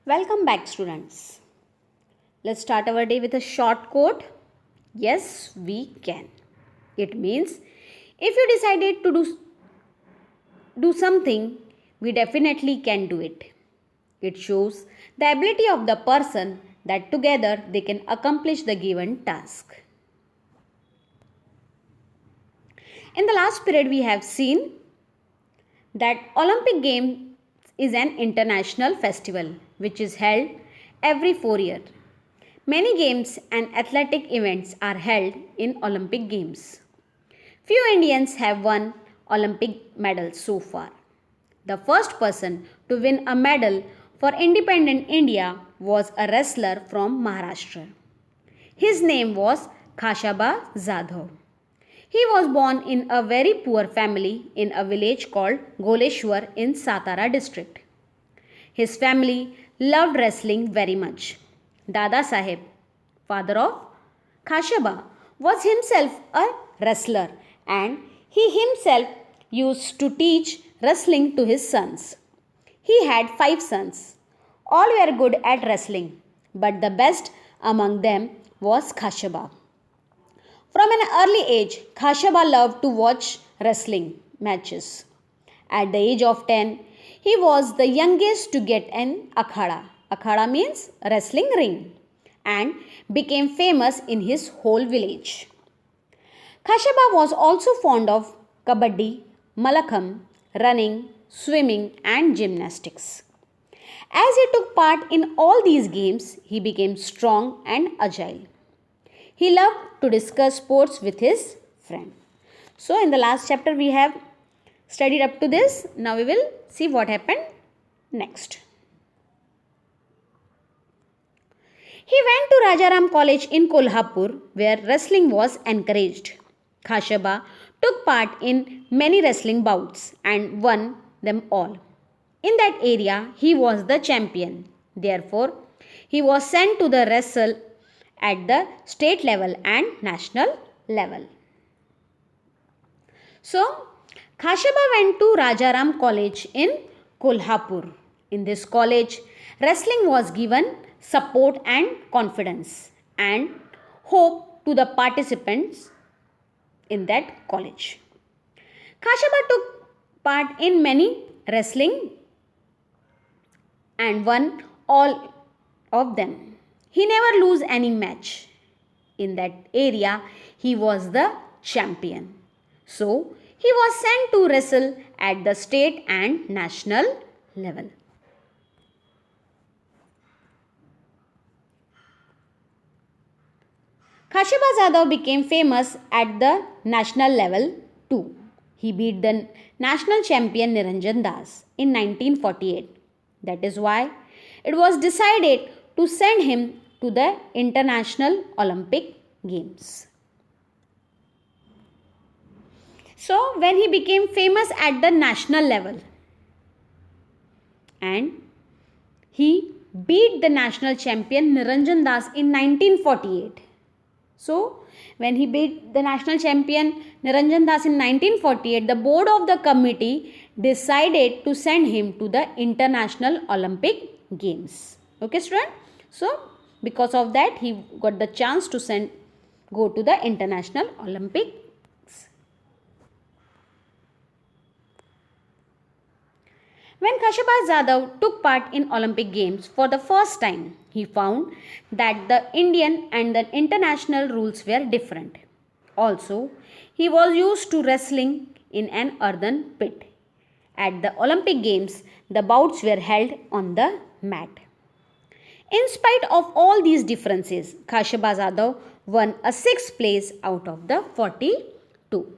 Welcome back, students. Let's start our day with a short quote. Yes, we can. It means if you decided to do something, we definitely can do it. It shows the ability of the person that together they can accomplish the given task. In the last period, we have seen that Olympic Games is an international festival which is held every 4 years. Many games and athletic events are held in Olympic Games. Few Indians have won Olympic medals so far. The first person to win a medal for independent India was a wrestler from Maharashtra. His name was Khashaba Jadhav. He was born in a very poor family in a village called Goleshwar in Satara district. His family loved wrestling very much. Dada Saheb, father of Khashaba, was himself a wrestler and he himself used to teach wrestling to his sons. He had 5 sons. All were good at wrestling, but the best among them was Khashaba. From an early age, Khashaba loved to watch wrestling matches. At the age of 10, he was the youngest to get an akhada. Akhada means wrestling ring and became famous in his whole village. Khashaba was also fond of kabaddi, malakham, running, swimming and gymnastics. As he took part in all these games, he became strong and agile. He loved to discuss sports with his friend. So in the last chapter we have studied up to this. Now we will see what happened next. He went to Rajaram College in Kolhapur where wrestling was encouraged. Khashaba took part in many wrestling bouts and won them all. In that area he was the champion. Therefore, he was sent to the wrestle at the state level and national level. So, Khashaba went to Rajaram College in Kolhapur. In this college, wrestling was given support and confidence and hope to the participants in that college. Khashaba took part in many wrestling and won all of them. He never lose any match. In that area, he was the champion. So, he was sent to wrestle at the state and national level. Khashaba Jadhav became famous at the national level too. He beat the national champion Niranjan Das in 1948. That is why it was decided to send him to the International Olympic Games. So, when he became famous at the national level and he beat the national champion Niranjan Das in 1948. So, when he beat the national champion Niranjan Das in 1948, the board of the committee decided to send him to the International Olympic Games. Okay, student? So, because of that, he got the chance to go to the International Olympics. When Khashaba Jadhav took part in Olympic Games for the first time, he found that the Indian and the international rules were different. Also, he was used to wrestling in an earthen pit. At the Olympic Games, the bouts were held on the mat. In spite of all these differences, Khashaba Jadhav won a 6th place out of the 42.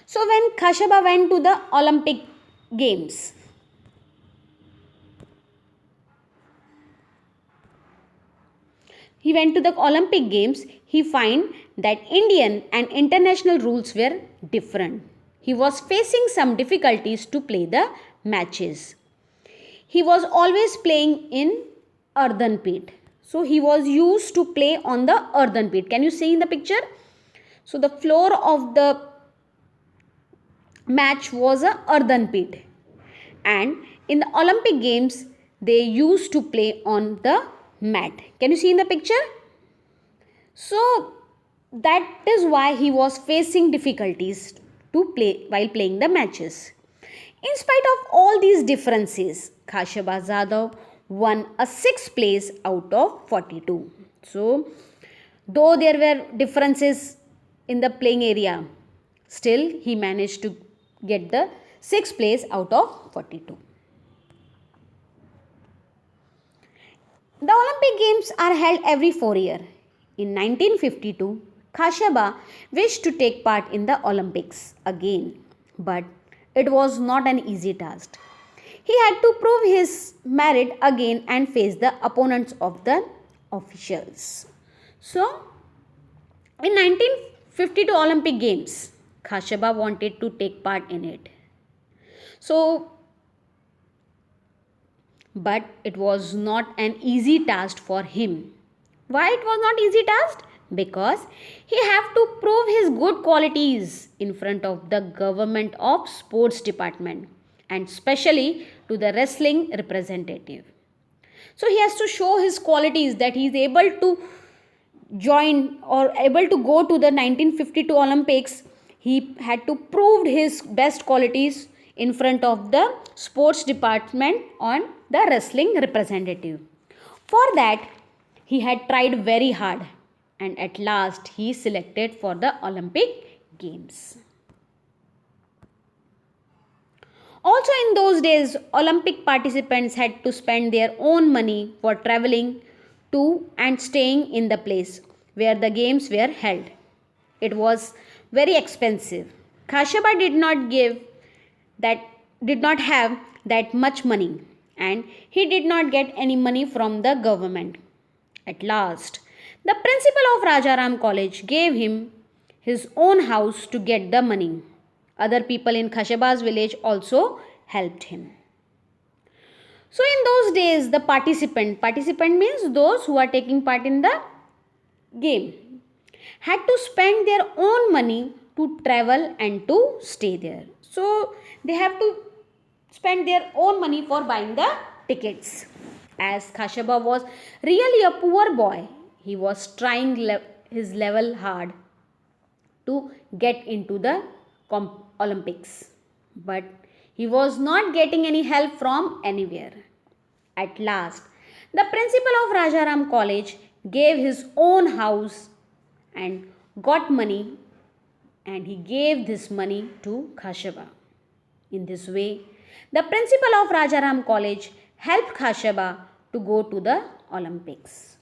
So when Khashaba went to the Olympic Games, he find that Indian and international rules were different. He was facing some difficulties to play the matches. He was always playing in earthen pit. So he was used to play on the earthen pit. Can you see in the picture? So the floor of the match was a earthen pit. And in the Olympic Games, they used to play on the mat. Can you see in the picture? So that is why he was facing difficulties to play while playing the matches. In spite of all these differences, Khashabaz Zadov won a 6th place out of 42. So, though there were differences in the playing area, still he managed to get the 6th place out of 42. The Olympic Games are held every 4 years. In 1952, Khashaba wished to take part in the Olympics again, but it was not an easy task. He had to prove his merit again and face the opponents of the officials. So, in 1952 Olympic Games, Khashaba wanted to take part in it. So, but it was not an easy task for him. Why it was not easy task? Because he have to prove his good qualities in front of the government of sports department and especially to the wrestling representative. So he has to show his qualities that he is able to join or able to go to the 1952 Olympics. He had to prove his best qualities in front of the sports department on the wrestling representative. For that, he had tried very hard and at last he selected for the Olympic Games. Also in those days, Olympic participants had to spend their own money for traveling to and staying in the place where the games were held. It was very expensive. Khashaba did not have that much money and he did not get any money from the government. At last, the principal of Rajaram College gave him his own house to get the money. Other people in Khashabaz village also helped him. So in those days, the participant means those who are taking part in the game, had to spend their own money to travel and to stay there. So they have to spend their own money for buying the tickets. As Khashaba was really a poor boy, he was trying his level hard to get into the Olympics. But he was not getting any help from anywhere. At last, the principal of Rajaram College gave his own house and got money and he gave this money to Khashaba. In this way, the principal of Rajaram College helped Khashaba to go to the Olympics.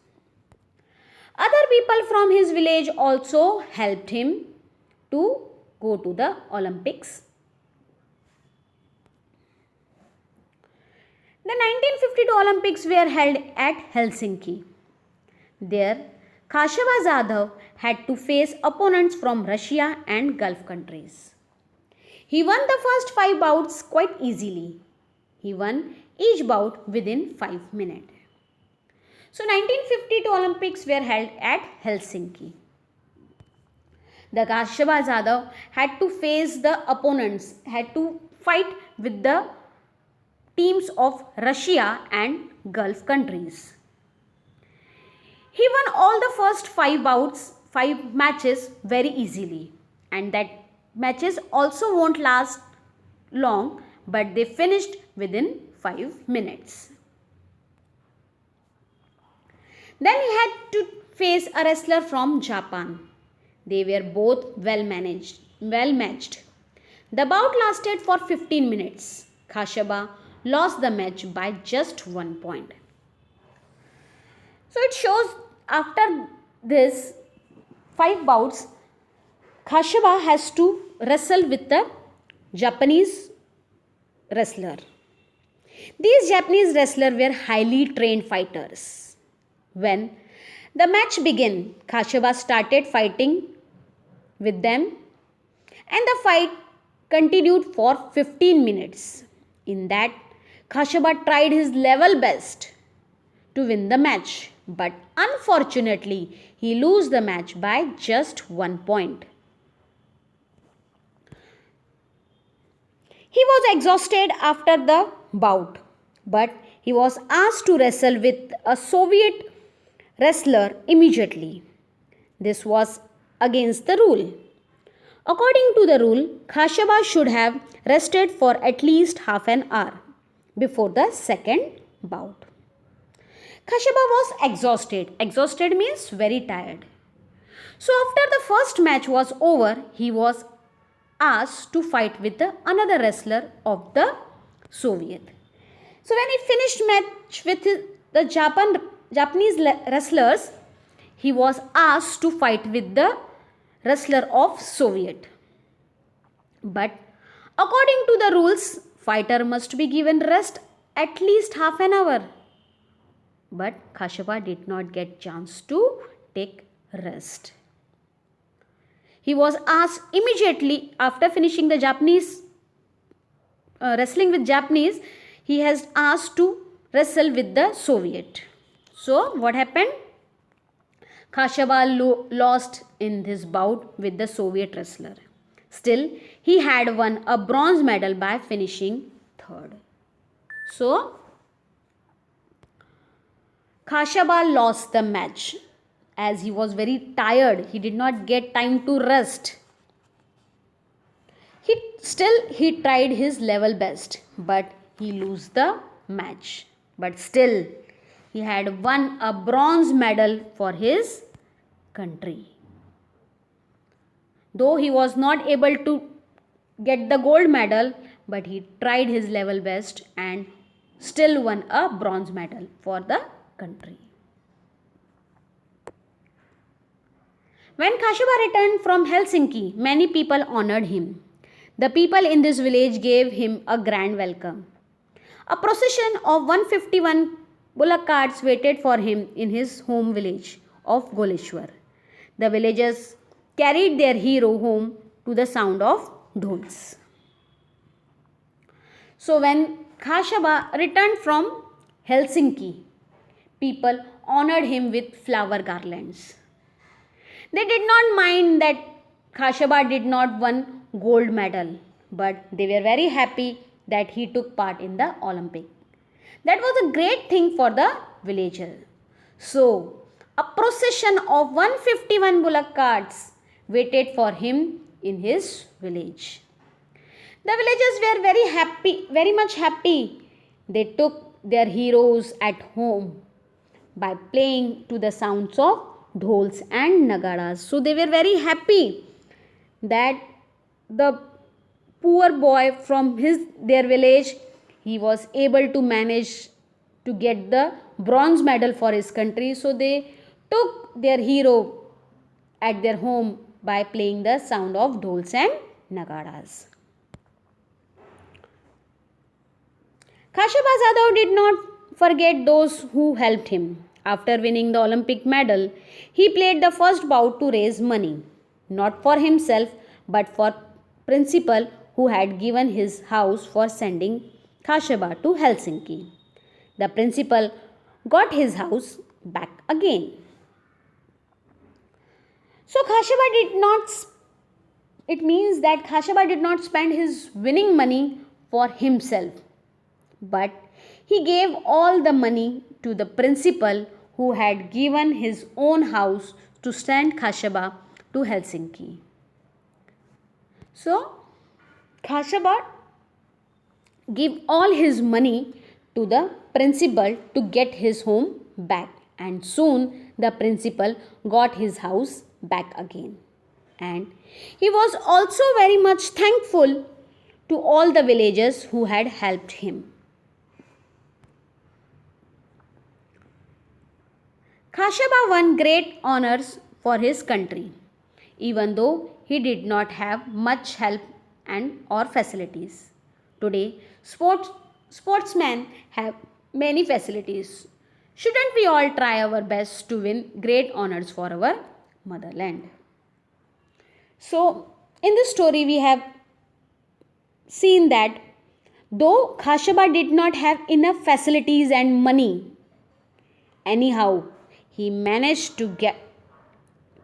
Other people from his village also helped him to go to the Olympics. The 1952 Olympics were held at Helsinki. There, Khashaba Zadov had to face opponents from Russia and Gulf countries. He won the first 5 bouts quite easily. He won each bout within 5 minutes. So 1952 Olympics were held at Helsinki. The Khashaba Zadov had to face the opponents, had to fight with the teams of Russia and Gulf countries. He won all the first 5 matches very easily, and that matches also won't last long, but they finished within 5 minutes. Then he had to face a wrestler from Japan. They were both well matched. The bout lasted for 15 minutes. Khashaba lost the match by just 1 point. So it shows after this 5 bouts, Khashaba has to wrestle with the Japanese wrestler. These Japanese wrestlers were highly trained fighters. When the match began, Khashaba started fighting with them and the fight continued for 15 minutes. In that, Khashaba tried his level best to win the match, but unfortunately, he lost the match by just 1 point. He was exhausted after the bout, but he was asked to wrestle with a Soviet wrestler immediately. This was against the rule. According to the rule, Khashaba should have rested for at least half an hour before the second bout. Khashaba was exhausted. Exhausted means very tired. So after the first match was over, he was asked to fight with another wrestler of the Soviet. So when he finished match with the Japanese wrestlers, he was asked to fight with the wrestler of Soviet. But according to the rules, fighter must be given rest at least half an hour. But Khashaba did not get chance to take rest. He was asked immediately after finishing the Japanese wrestling with Japanese, he has asked to wrestle with the Soviet. So what happened? Khashaba lost in this bout with the Soviet wrestler. Still, he had won a bronze medal by finishing third. So, Khashaba lost the match as he was very tired. He did not get time to rest. He tried his level best, but he lost the match. But still, he had won a bronze medal for his country. Though he was not able to get the gold medal, but he tried his level best and still won a bronze medal for the country. When Khashaba returned from Helsinki, many people honored him. The people in this village gave him a grand welcome. A procession of 151 bullock carts waited for him in his home village of Goleshwar. The villagers carried their hero home to the sound of dhols. So when Khashaba returned from Helsinki, people honored him with flower garlands. They did not mind that Khashaba did not win gold medal, but they were very happy that he took part in the Olympic. That was a great thing for the villager. So, a procession of 151 bullock carts waited for him in his village. The villagers were very happy, very much happy. They took their heroes at home by playing to the sounds of dhols and nagaras. So they were very happy that the poor boy from their village, he was able to manage to get the bronze medal for his country. So they took their hero at their home by playing the sound of dhols and nagaras. Khashaba Jadhav did not forget those who helped him. After winning the Olympic medal, he played the first bout to raise money, not for himself but for principal who had given his house for sending Khashaba to Helsinki. The principal got his house back again. So it means that Khashaba did not spend his winning money for himself, but he gave all the money to the principal who had given his own house to send Khashaba to Helsinki. So, Khashaba gave all his money to the principal to get his home back, and soon the principal got his house back again. And he was also very much thankful to all the villagers who had helped him. Khashaba won great honors for his country, even though he did not have much help and or facilities. Today, sportsmen have many facilities. Shouldn't we all try our best to win great honors for our motherland? So, in this story, we have seen that though Khashaba did not have enough facilities and money, anyhow, he managed to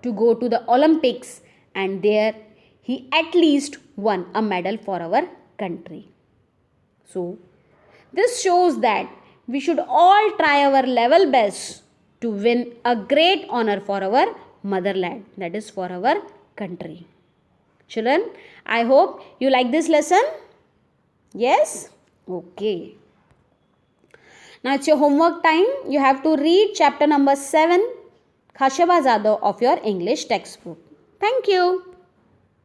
go to the Olympics, and there he at least won a medal for our country. So, This shows that we should all try our level best to win a great honor for our motherland, that is for our country. Children, I hope you like this lesson. Yes? Okay. Now it's your homework time. You have to read chapter number 7, Khashabazada of your English textbook. Thank you.